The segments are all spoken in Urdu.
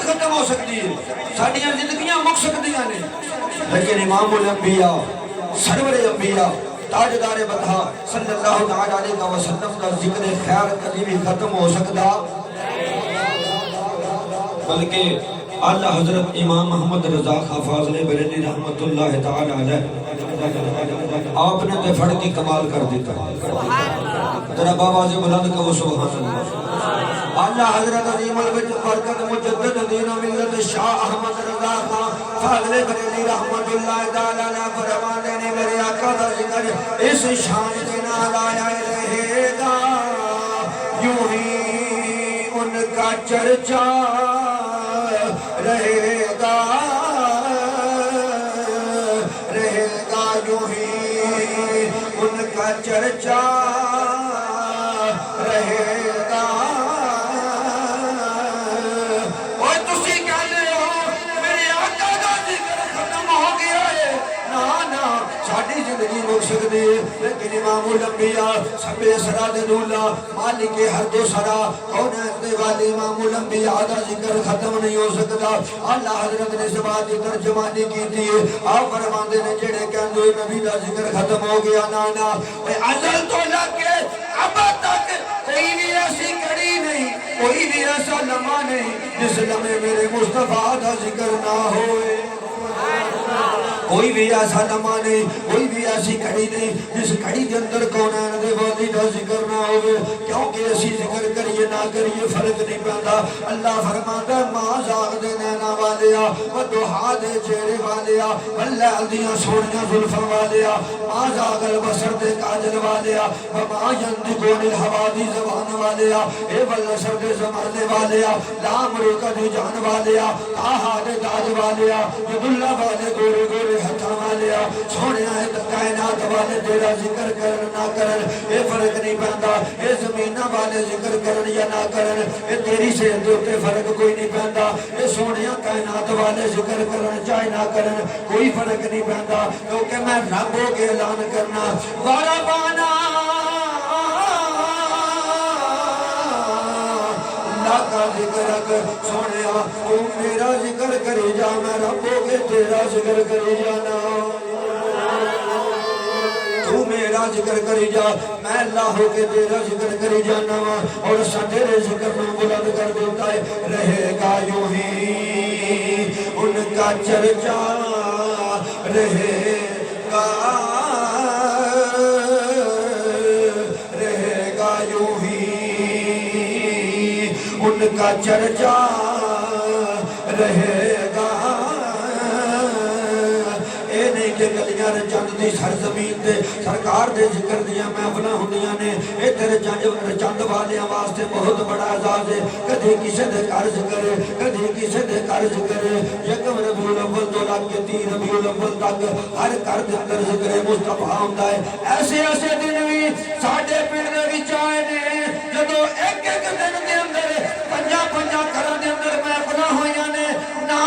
ختم ہو سکتی ہے، ساڑیاں زندگیاں مک سکتیاں نے، لیکن امام الانبیاء سرور انبیاء تاجدار بطحا صلی اللہ علیہ وسلم کا ذکر خیر کبھی بھی ختم ہو سکتا، بلکہ اللہ حضرت امام محمد رضا خان فاضل بریلوی رحمت اللہ تعالی علیہ آپ نے تے پھڑ کی کمال کر دیتا ذرا بابا سے بلند کہو سبحان اللہ۔ اللہ حضرت عظیم الوجہ برکت مجدد دین و ملت شاہ احمد رضا خان فاضل بریلوی رحمت اللہ تعالی علیہ فرماتے نے میرے آقا کا ذکر اس شان کے نال آیا رہے گا، یوں ہی ان کا چرچا رہے گا یوں ہی ان کا چرچا رہے گا۔ اور تسی کہنے ہو میرے آقا کا ذکر ختم ہو گیا ہے، نا ساڑی زندگی مک سکتی ہے، لیکن امام الانبیاء سب اسرا دے دولا مالک ہر دو سرا کونین دے والی امام الانبیاء دا ذکر ختم نہیں ہو سکتا۔ اللہ حضرت نے اس بات کی ترجمانی کی تھی، آپ فرماندے نے جڑے کہندے ہوئے نبی دا ذکر ختم ہو گیا، نا ازل تو لگ کے اب تک کوئی بھی ایسی کڑی نہیں، کوئی بھی ایسا لمحہ نہیں جس لمحے میرے مصطفیٰ دا ذکر نہ ہوئے، کوئی بھی ایسا لمحہ نہیں، کوئی بھی ایسی کڑی نہیں جس کڑی کے اندر کونین دے والی دا ذکر نہ ہوئے، کیونکہ اسی ذکر کریے نہ کریے فرق نہیں پہندا۔ اللہ فرماتا ہے ماں زاغ دے نینا والیا و دہا دے چہرے والیا واللیل دیاں سونیاں ظلفاں والیا، ماں زاغ البصر دے کاجل والیا و ماں یندکون الحوادی زبان والیا، اے والنصر دے زمانے والیا، لام روکہ دے جان والیا، آہا دے تاج والیا، ید اللہ والے گورے گورے ہتھا والیا، سونے آئے کائنات والے تیرا ذکر کرن نہ کرن اے فرق نہیں پہندا، اے زمینہ والے ذکر کرن یا نہ کرن اے تیری سے دوتے فرق کوئی نہیں پہندا، اے سونیاں کائنات والے ذکر کرن چاہے نہ کرن کوئی فرق نہیں پہندا، کیونکہ میں رب ہو کے اعلان کرنا وارا بانا اللہ کا ذکر کر سونیا، تو میرا ذکر کری جا میں رب ہو کے تیرا ذکر کری جانا، تو میرا ذکر کری جا میں اللہ ہو کے تیرا ذکر کری جانا، اور تیرے ذکر میں بلند کر دیتا ہے، رہے گا یوں ہی ان کا چرچا رہے گا، رہے گا یوں ہی ان کا چرچا رہے گا۔ اے نہیں کہ گلیاں چند دی سرزمین دے سرکار دے ذکر دیا محفلاں ہوندیاں نے، اے تیرے چند والیاں واسطے بہت بڑا اعزاز ہے، کدھی کسے دے گھر ذکر ہے کدھی کسے دے گھر ذکر ہے، یکم ربیع الاول تو لگ کے 3 ربیع الاول تک ہر گھر دے اندر ذکر مصطفیٰ ہوندا ہے۔ ایسے ایسے دن بھی ساڈے پنڈ دے وچ آئے نے جدوں ایک ایک دن دے اندر پنجا گھراں دے اندر محفلاں ہوئیاں نے، نا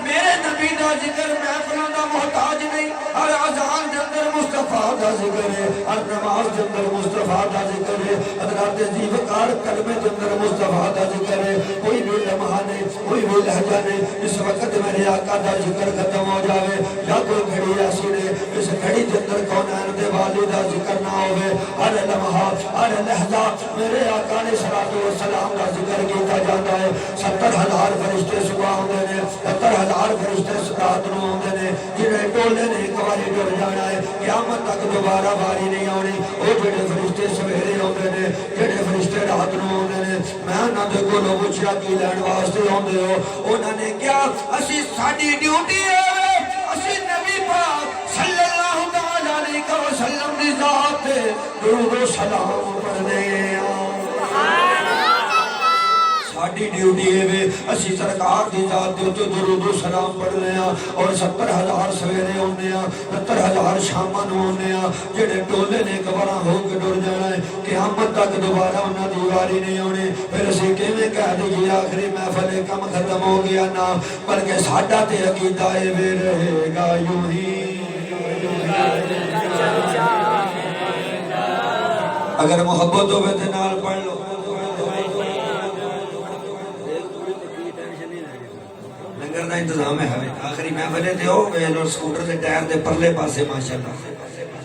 میرے نبی دا ذکر محفلاں دا محتاج نہیں، ہر اذان دے اندر مصطفیٰ دا ذکر ہے، ہر نماز دے اندر مصطفیٰ دا ذکر ہے، حضرات زیوکار کلمے دے اندر مصطفیٰ دا ذکر ہے، کوئی بھی لمحہ نہیں کوئی بھی لہجہ نہیں اس وقت میرے آقا دا ذکر ختم ہو جاوے، یا کوئی گھڑی ایسی نے اس گھڑی دے اندر کونین دے والی دا ذکر نہ ہوئے، ہر لمحہ ہر لہجہ میرے آقا علیہ السلام دا ذکر کیتا جاتا ہے۔ 70,000 فرشتے صبح ہوندے نے، 70,000 فرشتے رات نو ہوندے نے، جنہیں ٹولے نے ایک باری ڈر جانا ہے، قیامت تک دوبارہ باری نہیں آنی، وہ جڑے فرشتے سویرے ہوندے نے جڑے فرشتے رات نو ہوندے نے، میں انہاں دے کولوں پوچھیا کی لین واسطے ہوندے ہو، انہاں نے کیا اسی ساڈی ڈیوٹی ہے اسی نبی پاک صلی اللہ علیہ وسلم دی ذات تے درود و سلام پڑھنے ساڑی ڈیوٹی ہے اسی سرکار دی ذات دے تو درود و سلام پڑھ لیا، اور 70,000 سویرے ہونے 70,000 شامن ہونے جڑے ٹولے نے گبراں ہو کے ڈر جانا ہے، قیامت تک دوبارہ انہاں دی واری نہیں ہونے، پھر اسی کیویں کہہ دئیے آخری محفل کم ختم ہو گیا نا، بلکہ ساڈا تے عقیدہ اے رہے گا یوں ہی۔ اگر محبت ہوئے تے نال پڑھ لو انتظام ہے آخری محفل تے او ویل اور سکوٹر دے ٹائر دے پرلے پاسے ماشاءاللہ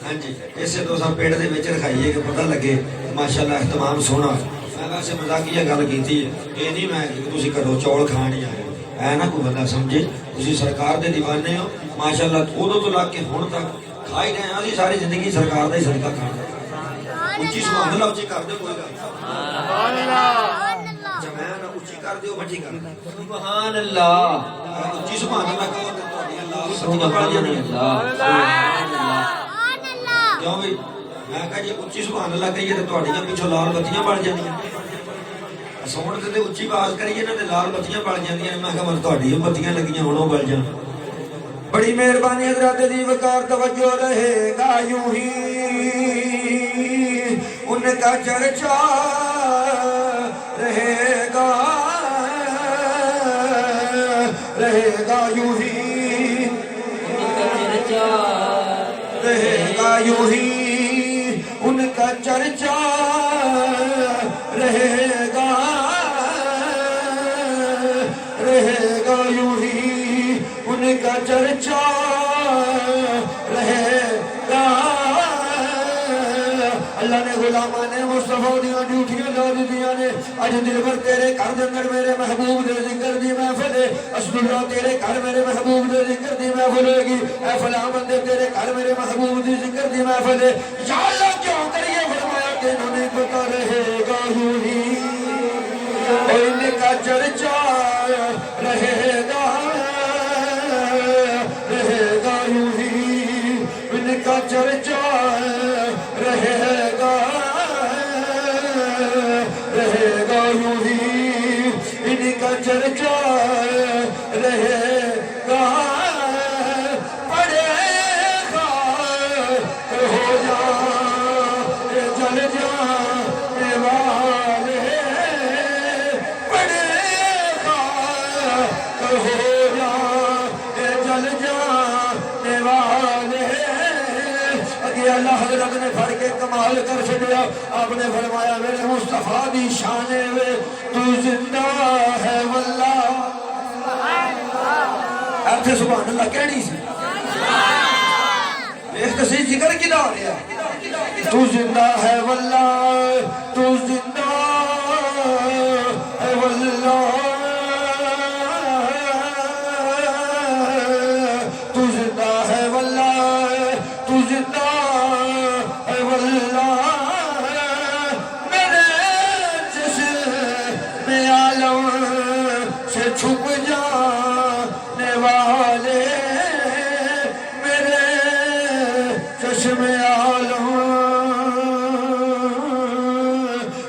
ہاں جی اسے تو سب پیڑ دے وچ رکھائیے کہ پتہ لگے ماشاءاللہ اہتمام سونا میں ویسے مذاقیہ گل کیتی ہے یہ نہیں میں کہ تسی کھڑو چول کھان ہی آئے ہے نا کوئی بندہ سمجھے تسی سرکار دے دیوانے ہو ماشاءاللہ ادو تو لگ کے ہن تک کھا ہی رہے ہیں ساری زندگی سرکار دا ہی صدقہ کھانا اچھی سبحان اللہ اچھی کر دے کوئی گل سبحان اللہ جمعنا اچھی کر دیو بٹھی کر سبحان اللہ اچھی سبحان اللہ کہو تے تہاڈی اللہ صدقہ پڑھ جانی سبحان اللہ کیوں بھئی میں کہا جی اچھی سبحان اللہ کہیے تے تہاڈیاں پیچھے لال بتیاں بڑھ جاندیاں سون تے اچھی آواز کریے نا تے لال بتیاں بڑھ جاندیاں میں کہا مر تہاڈیاں بتیاں لگیاں ہن او بل جان بڑی مہربانی حضرات دی وقار توجہ رہے گا یوں ہی ان کا چرچا رہے گا یوں ہی ان کا چرچا رہے گا یوں ہی ان کا چرچا رہے گا یوں ہی ان کا چرچا رہے گا اللہ نے غلامان مصطفیٰ دیاں ڈیوٹیاں لا دیاں نے اج دل بھر تیرے گھر دے اندر میرے محبوب دے ذکر دی محفل ہے اسد اللہ تیرے گھر میرے محبوب دے ذکر دی محفل ہوگی اے فلاں بندے تیرے گھر میرے محبوب دی ذکر دی محفل ہے یا اللہ کیوں کریے فرمایا کہ انہیں پتہ رہے گا یوں ہی ان کا چرچا رہے گا یوں ہی ان کا چرچا رہے گا یوں ہی ان کا چرچا رہے گا پڑے گا ہو جا جل جانے والے پڑے گا ہو جا جل جانے والے اگے اللہ حضرت نے پڑھ کے کمال کر چھڑیا آپ نے فرمایا میرے مصطفیٰ دی شان وے تو زندہ ہے واللہ ایتھے سبحان اللہ کہنی سی ایک کسی ذکر کی دا رہا تو زندہ ہے واللہ تو زندہ ہے واللہ تو زندہ ہے واللہ تو زندہ ہے واللہ میرے جسم عالم سے چھپ جانے والے میرے چشم عالم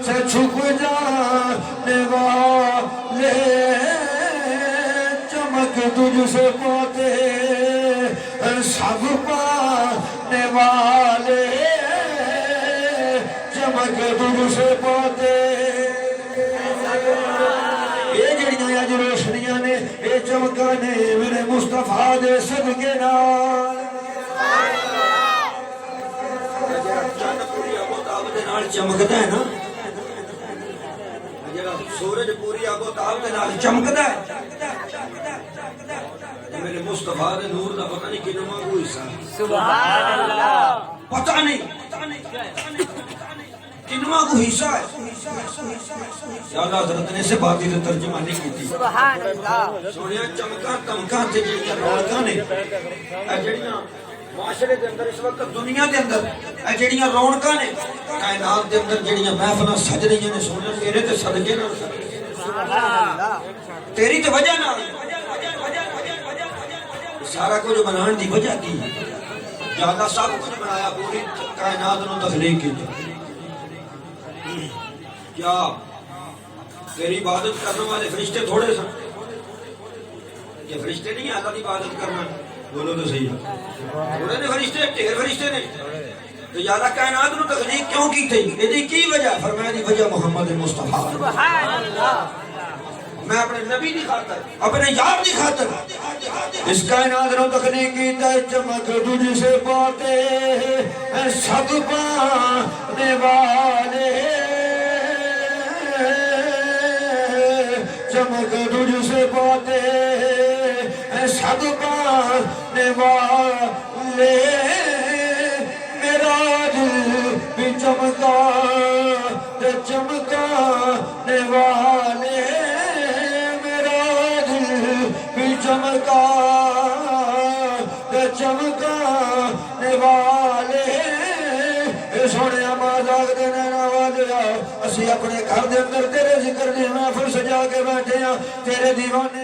سے چھپ جانے والے چمک تجھ سے پاتے سب پانے والے چمک تجھ سے پاتے یہ جڑیاں اج روشنیاں نے یہ چمکاں نے میرے مصطفیٰ دے صدقے نال چمکدا ہے نا جڑا سورج پوری آب و تاب دے نال چمکدا ہے میرے مصطفیٰ دے نور دا پتہ نہیں کنواں کو حصہ سبحان اللہ پتہ نہیں کنواں کو حصہ ہے یا حضرت نے سے بات دی ترجمہ نہیں کیتی سبحان اللہ سونیا چمکاں تمکاں تے جڑیاں رونقاں نے اے جڑیاں معاشرے دے اندر اس وقت دنیا دے اندر اے جڑیاں رونقاں نے کائنات دے اندر جڑیاں محفلاں سج رہی نے سونیا تیرے تے صدقے نال سبحان اللہ تیری تے وجہ نال سارا کچھ بنان دی وجہ کی زیادہ سب کچھ بنایا پوری کائنات نو تخلیق کی کیا تیری عبادت کرنے والے فرشتے تھوڑے سن یہ فرشتے نہیں اللہ کی عبادت کرنا بولو تو صحیح تھوڑے نے فرشتے ڈھیر فرشتے نے تو زیادہ کائنات نو تخلیق کیوں کی تھی یہ کی وجہ فرمایا دی وجہ محمد مصطفیٰ سبحان اللہ میں اپنے نبی دی خاطر اپنے یار دی خاطر اس کائنات نو تخلیق کیتا ہے چمک تجھ سے پاتے ہیں سب پانے والے چمک تجھ سے پاتے حق پانے والے میرا دل بھی چمکا تے چمکانے والے میرا دل بھی چمکا تے چمکانے والے سونے مذاق دینا نہ واجیا اسی اپنے گھر دے اندر تیرے ذکر دی محفل سجا کے بیٹھے ہیں تیرے دیوانے